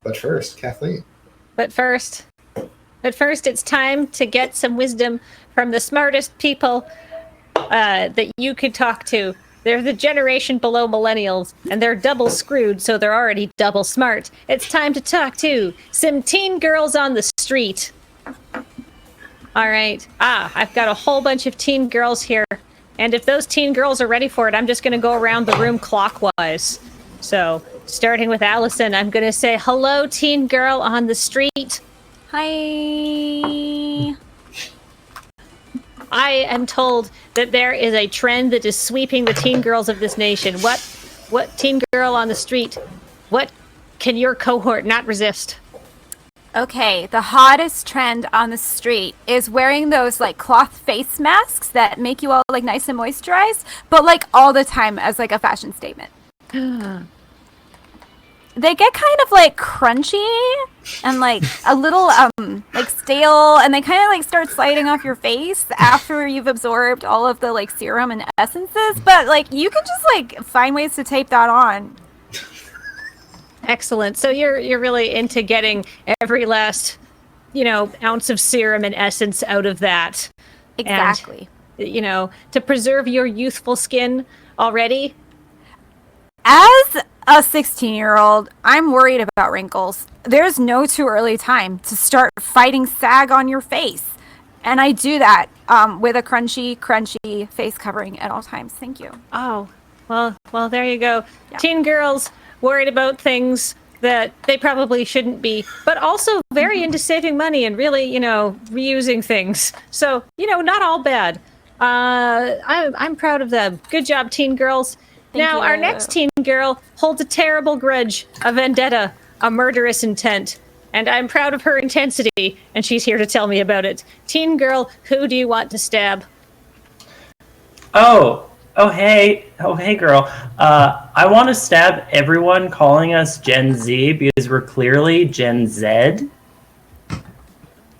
But first, Kathleen. But first, it's time to get some wisdom from the smartest people that you could talk to. They're the generation below millennials, and they're double screwed, so they're already double smart. It's time to talk to some teen girls on the street. All right. I've got a whole bunch of teen girls here. And if those teen girls are ready for it, I'm just going to go around the room clockwise. So, starting with Allison, I'm going to say, hello, teen girl on the street. Hi. I am told that there is a trend that is sweeping the teen girls of this nation. What teen girl on the street? What can your cohort not resist? Okay, the hottest trend on the street is wearing those like cloth face masks that make you all like nice and moisturized, but like all the time as like a fashion statement. They get kind of like crunchy and like a little like stale, and they kind of like start sliding off your face after you've absorbed all of the like serum and essences, but like you can just like find ways to tape that on. Excellent. So you're really into getting every last, ounce of serum and essence out of that. Exactly. And, to preserve your youthful skin already. As a 16-year-old, I'm worried about wrinkles. There's no too early time to start fighting sag on your face. And I do that with a crunchy face covering at all times. Thank you. Oh, well, there you go. Yeah. Teen girls worried about things that they probably shouldn't be, but also very into saving money and really, reusing things. So, not all bad. I'm proud of them. Good job, teen girls. Thank Now, you. our next teen girl holds a terrible grudge, a vendetta, a murderous intent. And I'm proud of her intensity, and she's here to tell me about it. Teen girl, who do you want to stab? Oh, hey, girl. I want to stab everyone calling us Gen Z because we're clearly Gen Z.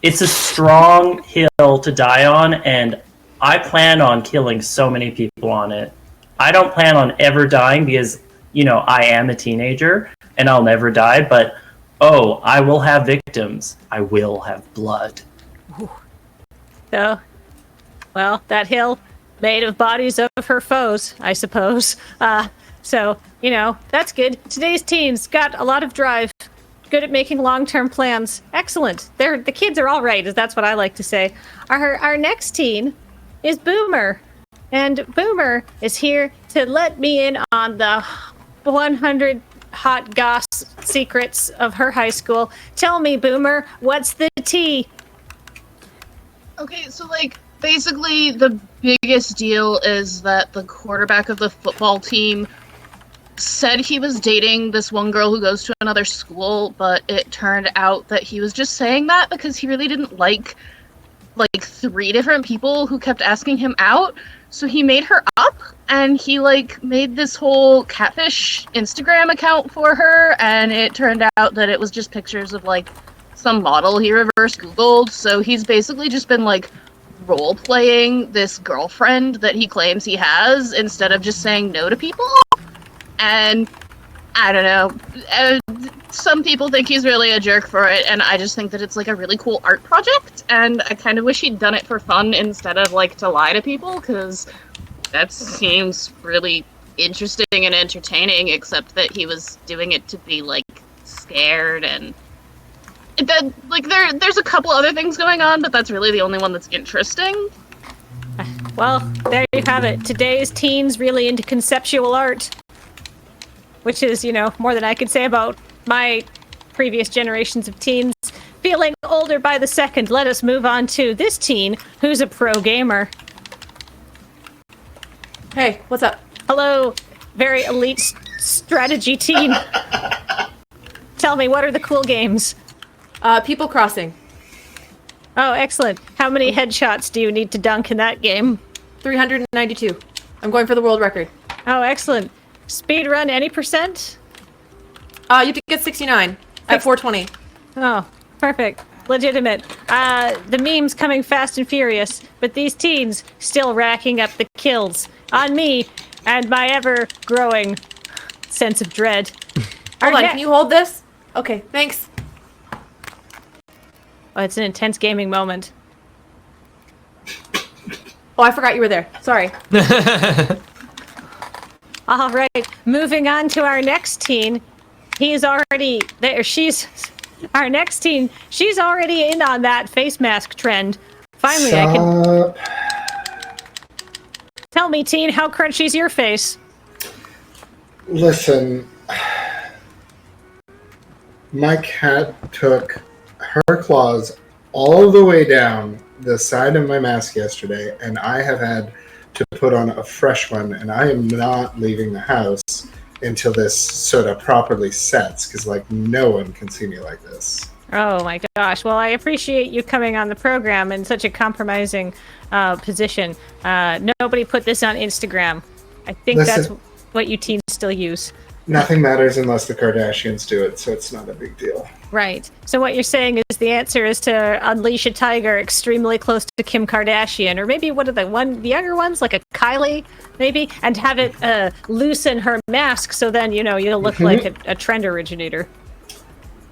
It's a strong hill to die on, and I plan on killing so many people on it. I don't plan on ever dying because, I am a teenager, and I'll never die, but, I will have victims. I will have blood. So, well, that hill made of bodies of her foes, I suppose. So, that's good. Today's teens got a lot of drive, good at making long-term plans. Excellent. The kids are all right, as that's what I like to say. Our next teen is Boomer. And Boomer is here to let me in on the 100 hot goss secrets of her high school. Tell me, Boomer, what's the tea? Okay, so basically the biggest deal is that the quarterback of the football team said he was dating this one girl who goes to another school, but it turned out that he was just saying that because he really didn't like 3 different people who kept asking him out. So he made her up, and he made this whole catfish Instagram account for her, and it turned out that it was just pictures of some model he reverse Googled. So he's basically just been role-playing this girlfriend that he claims he has instead of just saying no to people. And I don't know, some people think he's really a jerk for it, and I just think that it's a really cool art project, and I kind of wish he'd done it for fun instead of to lie to people, because that seems really interesting and entertaining, except that he was doing it to be scared, and then there's a couple other things going on, but that's really the only one that's interesting. Well, there you have it. Today's teens really into conceptual art, which is, more than I could say about my previous generations of teens. Feeling older by the second, let us move on to this teen who's a pro gamer. Hey, what's up? Hello, very elite strategy teen. Tell me, what are the cool games? People Crossing. Oh, excellent. How many headshots do you need to dunk in that game? 392. I'm going for the world record. Oh, excellent. Speedrun any percent? You have to get 69 at 420. Oh, perfect. Legitimate. The memes coming fast and furious, but these teens still racking up the kills on me and my ever-growing sense of dread. Hold on, can you hold this? Okay, thanks. Oh, it's an intense gaming moment. Oh, I forgot you were there. Sorry. All right, moving on to our next teen. He's already there. Our next teen. She's already in on that face mask trend. Finally, I can. Tell me, teen, how crunchy's your face? Listen, my cat took her claws all the way down the side of my mask yesterday, and I have had to put on a fresh one, and I am not leaving the house until this sort of properly sets, because, like, no one can see me like this. Oh my gosh. Well, I appreciate you coming on the program in such a compromising position. Nobody put this on Instagram. I think that's what you teens still use. Nothing matters unless the Kardashians do it, so it's not a big deal. Right. So what you're saying is the answer is to unleash a tiger extremely close to Kim Kardashian, or maybe one of the younger ones, like a Kylie, maybe, and have it loosen her mask, so then, you'll look like a trend originator.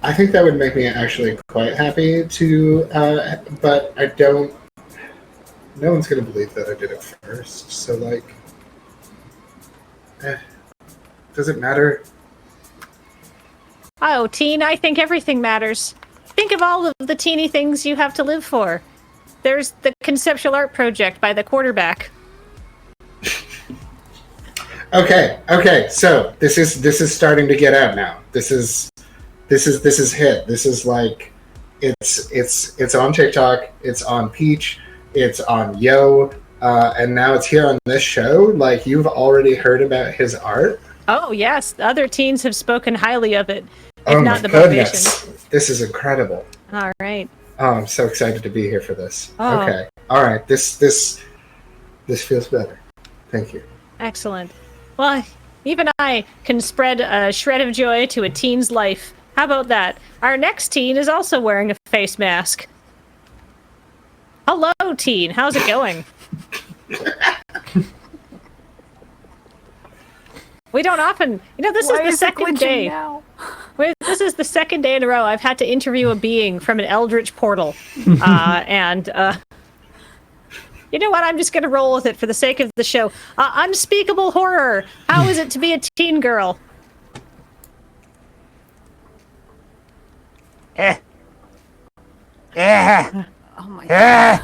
I think that would make me actually quite happy to, but I don't. No one's gonna believe that I did it first, so, like, does it matter? Oh, teen, I think everything matters. Think of all of the teeny things you have to live for. There's the conceptual art project by the quarterback. Okay. So this is starting to get out now. This is hit. This is like it's on TikTok. It's on Peach. It's on Yo. And now it's here on this show. Like, you've already heard about his art. Oh yes, other teens have spoken highly of it. Oh not my the goodness, this is incredible. All right. Oh, I'm so excited to be here for this. Oh. Okay, all right. This feels better. Thank you. Excellent. Well, even I can spread a shred of joy to a teen's life. How about that? Our next teen is also wearing a face mask. Hello, teen. How's it going? We don't often, this is the second day. This is the second day in a row I've had to interview a being from an eldritch portal. And you know what? I'm just going to roll with it for the sake of the show. Unspeakable horror. How is it to be a teen girl? Oh my god.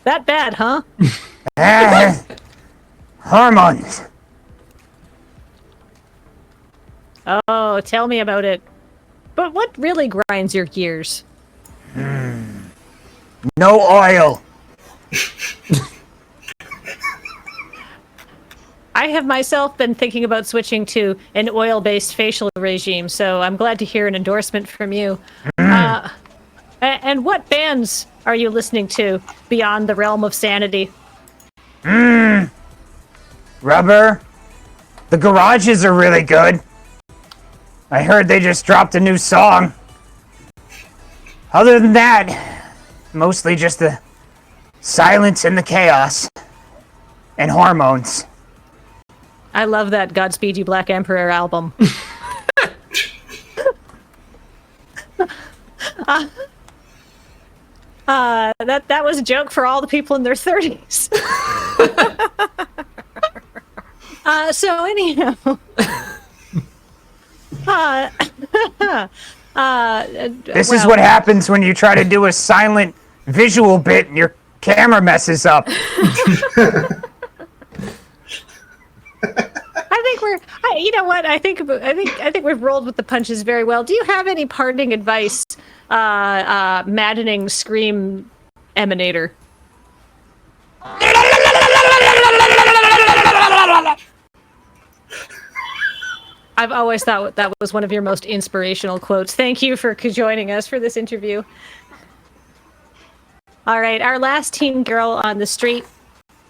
That bad, huh? Hormones. Oh, tell me about it. But what really grinds your gears? No oil. I have myself been thinking about switching to an oil-based facial regime, so I'm glad to hear an endorsement from you. And what bands are you listening to beyond the realm of sanity? Rubber. The Garages are really good. I heard they just dropped a new song. Other than that, mostly just the silence and the chaos. And hormones. I love that Godspeed You Black Emperor album. That was a joke for all the people in their 30s. So anyhow, This is what happens when you try to do a silent visual bit and your camera messes up. I think we've rolled with the punches very well. Do you have any parting advice, maddening scream emanator? I've always thought that was one of your most inspirational quotes. Thank you for joining us for this interview. All right, our last teen girl on the street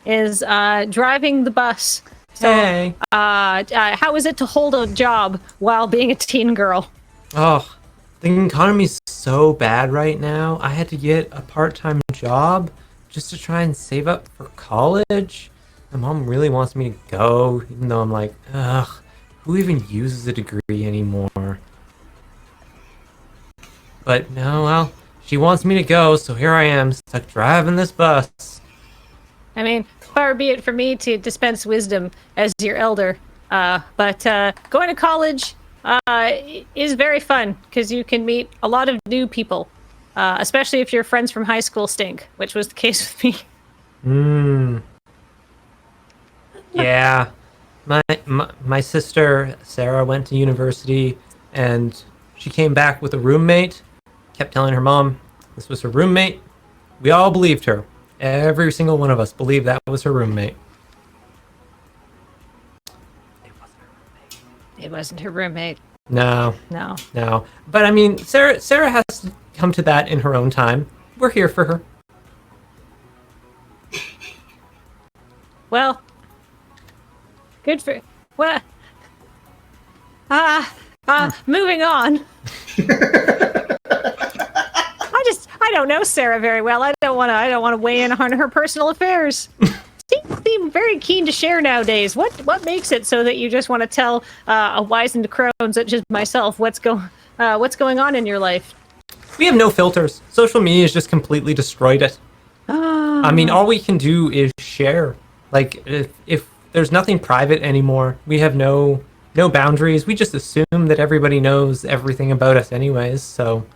is driving the bus. So, Hey. How is it to hold a job while being a teen girl? Oh, the economy's so bad right now. I had to get a part-time job just to try and save up for college. my mom really wants me to go, even though I'm like, ugh, who even uses a degree anymore? But no, well, she wants me to go, so here I am, stuck driving this bus. I mean, far be it for me to dispense wisdom as your elder, but going to college is very fun because you can meet a lot of new people, especially if your friends from high school stink, which was the case with me. Yeah. My sister, Sarah, went to university, and she came back with a roommate, kept telling her mom this was her roommate. We all believed her. Every single one of us believed that was her roommate. It wasn't her roommate. No. No. No. But I mean, Sarah has to come to that in her own time. We're here for her. Well, good for... Well... moving on. I don't know Sarah very well. I don't want to weigh in on her personal affairs. She seem very keen to share nowadays. What makes it so that you just want to tell a wizened crone such as myself what's going on in your life? We have no filters. Social media has just completely destroyed it. I mean, all we can do is share. Like, if there's nothing private anymore, we have no boundaries. We just assume that everybody knows everything about us anyways, so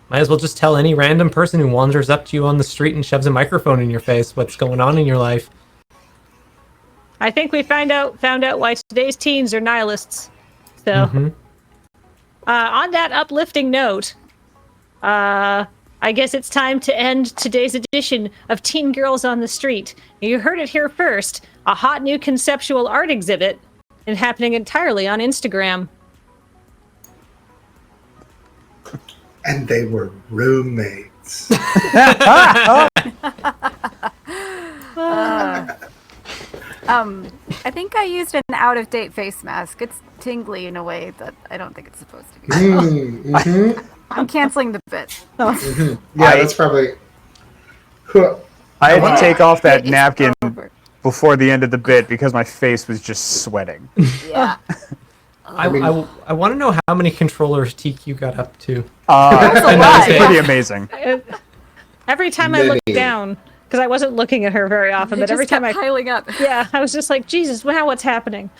might as well just tell any random person who wanders up to you on the street and shoves a microphone in your face what's going on in your life. I think we found out why today's teens are nihilists. So, on that uplifting note, I guess it's time to end today's edition of Teen Girls on the Street. You heard it here first, a hot new conceptual art exhibit, and happening entirely on Instagram. And they were roommates. I think I used an out-of-date face mask. It's tingly in a way that I don't think it's supposed to be. I'm canceling the bit. Yeah, that's probably... I had to take off that It's napkin over. before the end of the bit because my face was just sweating. Yeah. I want to know how many controllers TQ got up to. lot. It's pretty amazing. Every time I looked down, because I wasn't looking at her very often, It but every just kept time piling up. I was just like, Jesus, wow, what's happening?